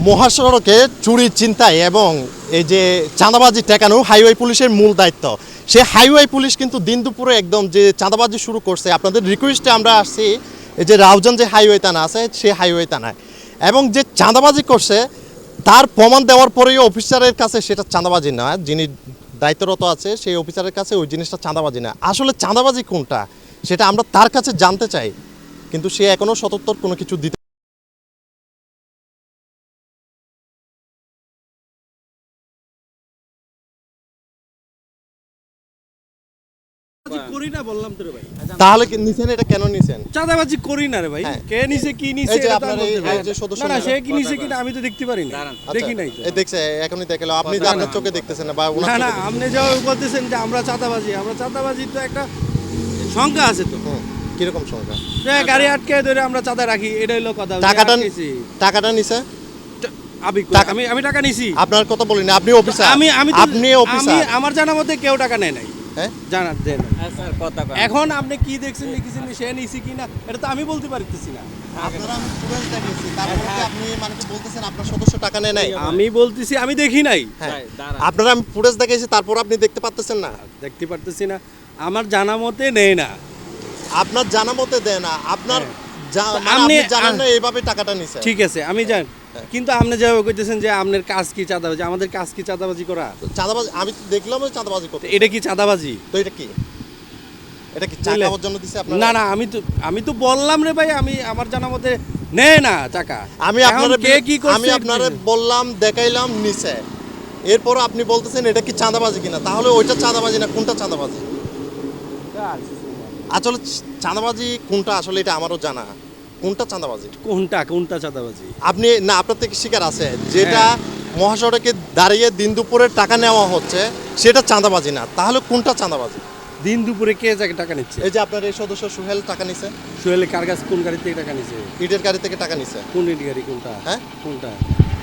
মহাসড়কে চুরি ছিনতাই এবং এই যে চাঁদাবাজি ঠেকানো হাইওয়ে পুলিশের মূল দায়িত্ব। সে হাইওয়ে পুলিশ কিন্তু দিন দুপুরে একদম যে চাঁদাবাজি শুরু করছে। আপনাদের রিকোয়েস্টে আমরা আসছি এই যে রাউজান যে হাইওয়ে থানা আছে সেই হাইওয়ে থানায়, এবং যে চাঁদাবাজি করছে তার প্রমাণ দেওয়ার পরেও অফিসারের কাছে সেটা চাঁদাবাজি না, যিনি দায়িত্বরত আছে সেই অফিসারের কাছে ওই জিনিসটা চাঁদাবাজি না। আসলে চাঁদাবাজি কোনটা সেটা আমরা তার কাছে জানতে চাই, কিন্তু সে এখনও সতর্ক কোনো কিছু দিতে। করি না বললাম তো রে ভাই। তাহলে কি নিছেন? এটা কেন নিছেন? চাঁদাবাজি করি না রে ভাই। হ্যাঁ। কে নিছে কি নিছে এই যে এটা তো আপনার আমি বলতে এই পারি যে না। সদস্য না না, সে কি নিছে কিনা আমি তো দেখতে পারি না, দেখি নাই তো। এই দেখছে এখনই দেখালো, আপনি যে আপনার চোখে দেখতেছেন না বা না ওনার না, চোখে দেখতেছেন। আপনি যা বলতেছেন যে আমরা চাঁদাবাজি তো একটা সংখ্যা আছে তো। হুম, কিরকম সংখ্যা? যে গাড়ি আটকে ধরে আমরা চাঁদা রাখি, এটা হলো কথা। টাকাটা নিছে? আমি টাকা নিছি। আপনার কথা বলি না, আপনি অফিসার। আমি আপনি অফিসার। আমার জানা মতে কেউ টাকা নেয় নাই। হ্যাঁ, জানা দেন এখন আপনি কি দেখছেন লিখেছেন সে নিছি কিনা এটা তো আমি বলতে পারতেছি না। আপনারা আমি ফুটেজ দেখেছি, তারপরে কি আপনি মানে কি বলতেছেন আপনার সদস্য টাকা নেয় নাই? আমি বলতেছি আমি দেখি নাই। হ্যাঁ, আপনারা আমি ফুটেজ দেখেছি, তারপর আপনি দেখতে পাচ্ছেন না? দেখতে পারতেছি না, আমার জানা মতে নেই না। আপনার জানা মতে দেয় না, আপনার মানে আপনি আপনি জানেন না এইভাবে টাকাটা নিছে। ঠিক আছে আমি জানি, কিন্তু আপনি যা কইতেছেন যে আপনার কাজ কি চাঁদাবাজি, আমাদের কাজ কি চাঁদাবাজি করা? চাঁদাবাজি আমি তো দেখলাম ওই চাঁদাবাজি করতে। এটা কি চাঁদাবাজি? তো এটা কি? এটা কি চাকা খাওয়ার জন্য দিছে আপনারা? না না, আমি তো বললাম রে ভাই, আমি আমার জানা মতে নেয় না টাকা। আমি আপনারে বললাম, দেখাইলাম নিছে, এরপর আপনি বলতেছেন এটা কি চাঁদাবাজি কিনা। তাহলে ওইটা চাঁদাবাজি না, কোনটা চাঁদাবাজি? আসলে চাঁদাবাজি কোনটা আসলে এটা আমারও জানা। কোনটা চাঁদাবাজি? কোনটা চাঁদাবাজি? আপনি না, আপনার থেকে শিকার আছে যেটা মহাসড়কে দাঁড়িয়ে দিন দুপুরে টাকা নেওয়া হচ্ছে সেটা চাঁদাবাজি না, তাহলে কোনটা চাঁদাবাজি? দিন দুপুরে কে টাকা নিচ্ছে? এই যে আপনার এই সদস্য সোহেল টাকা নিছে। সোহেল কার কাছে, কোন গাড়ি থেকে টাকা নিছে? ইটের গাড়ি থেকে টাকা নিছে। কোন ইট গাড়ি? কোনটা? হ্যাঁ, কোনটা?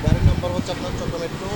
গাড়ির নাম্বার হচ্ছে আপনার চট্টগ্রাম মেট্রো